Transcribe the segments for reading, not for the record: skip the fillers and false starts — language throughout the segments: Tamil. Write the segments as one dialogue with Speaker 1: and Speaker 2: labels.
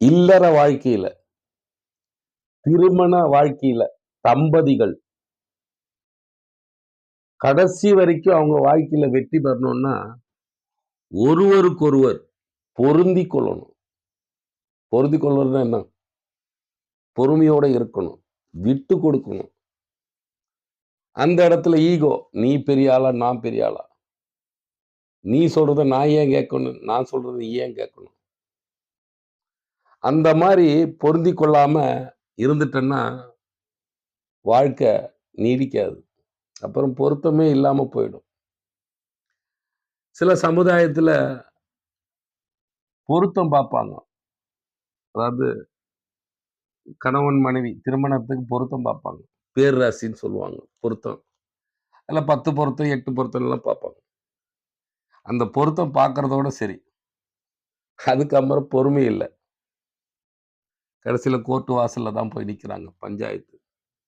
Speaker 1: இல்லற வாழ்க்கையில, திருமண வாழ்க்கையில, தம்பதிகள் கடைசி வரைக்கும் அவங்க வாழ்க்கையில வெற்றி பெறணும்னா, ஒருவருக்கொருவர் பொருந்திக் கொள்ளணும். பொருந்திக் கொள்வதுன்னா என்ன? பொறுமையோட இருக்கணும். விட்டு கொடுக்கணும். அந்த இடத்துல ஈகோ. நீ பெரிய ஆளா? நான் பெரிய ஆளா? நீ சொல்றத நான் ஏன் கேட்கணும்? நான் சொல்றத நீ ஏன் கேட்கணும்? அந்த மாரி பொருந்திக் கொள்ளாம இருந்துட்டன்னா, வாழ்க்கை நீடிக்காது. அப்புறம் பொருத்தமே இல்லாம போயிடும். சில சமுதாயத்துல பொருத்தம் பார்ப்பாங்க. அதாவது கணவன், மனைவி திருமணத்துக்கு பொருத்தம் பார்ப்பாங்க. பேர் ராசின்னு சொல்லுவாங்க. பொருத்தம். அதுல 10 பொருத்தம், 8 பொருத்தம்லாம் பார்ப்பாங்க. அந்த பொருத்தம் பார்க்கறதோட சரி. அதுக்கப்புறம் பொறுமை இல்ல. கடைசியில கோர்ட் வாசல்ல தான் போய் நிக்கிறாங்க. பஞ்சாயத்து,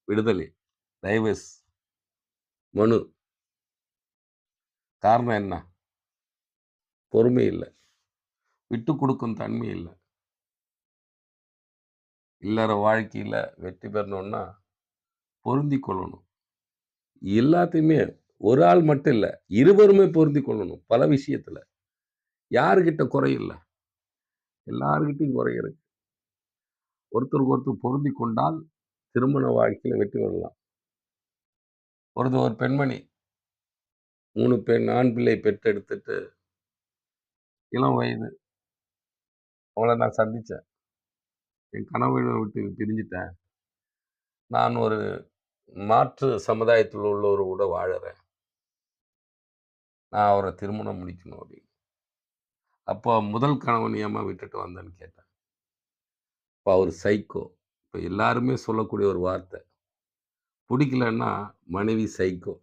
Speaker 1: விடுதலை, டைவர்ஸ், மனு. காரணம் என்ன? பொறுமை இல்ல. விட்டுக் குடுக்கும் தன்மை இல்ல. இல்லற வாழ்க்கையில வெற்றி பெறணும்னா, பொருந்திக் கொள்ளணும். எல்லாத்தையுமே ஒரு ஆள் மட்டும் இல்ல. இருவருமே பொருந்திக் கொள்ளணும். பல விஷயத்துல. யாருகிட்ட குறை இல்ல? எல்லார்கிட்டயும் குறை இருக்கு. ஒருத்தருக்கு ஒருத்தர் பொருந்திக் கொண்டால், திருமண வாழ்க்கையில வெற்றி பெறலாம். ஒரு பெண்மணி 3 ஆண் பிள்ளை பெற்றெடுத்துட்டு, இளம் வயது. அவங்கள நான் சந்திச்சேன். என் கணவன விட்டு பிரிஞ்சுட்டேன். நான் ஒரு மாற்று சமுதாயத்தில் உள்ளவரு கூட வாழுறேன். நான் அவர திருமணம் முடிக்கணும் அப்படின்னு. அப்போ முதல் கணவன் ஏம்மா விட்டுட்டு வந்தேன்னு கேட்டேன். அப்ப அவரு சைக்கோ. இப்ப எல்லாருமே சொல்லக்கூடிய ஒரு வார்த்தை. புடிக்கலன்னா மனைவி சைக்கோ.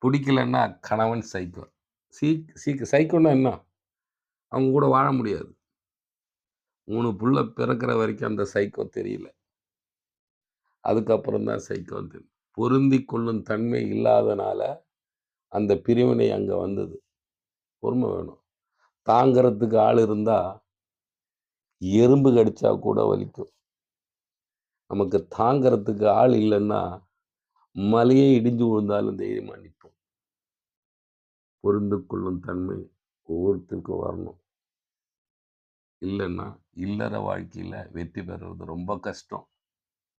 Speaker 1: புடிக்கலன்னா கணவன் சைக்கோ. சைக்கோன்னா என்ன? அவங்க கூட வாழ முடியாது. 3 புள்ள பிறக்கிற வரைக்கும் அந்த சைக்கோ தெரியல. அதுக்கப்புறம் தான் சைக்கோ தெரியும். பொருந்திக் கொள்ளும் தன்மை இல்லாதனால, அந்த பிரிவினை அங்க வந்தது. பொறுமை வேணும். தாங்கறதுக்கு ஆள் இருந்தா, எறும்பு கடிச்சா கூட வலிக்கும். நமக்கு தாங்கறதுக்கு ஆள் இல்லன்னா, மலையே இடிஞ்சு விழுந்தாலும் தைரியமா நிப்போம். பொருந்து கொள்ளும் தன்மை ஒவ்வொருத்தருக்கும் வரணும். இல்லன்னா, இல்லற வாழ்க்கையில வெற்றி பெறுறது ரொம்ப கஷ்டம்.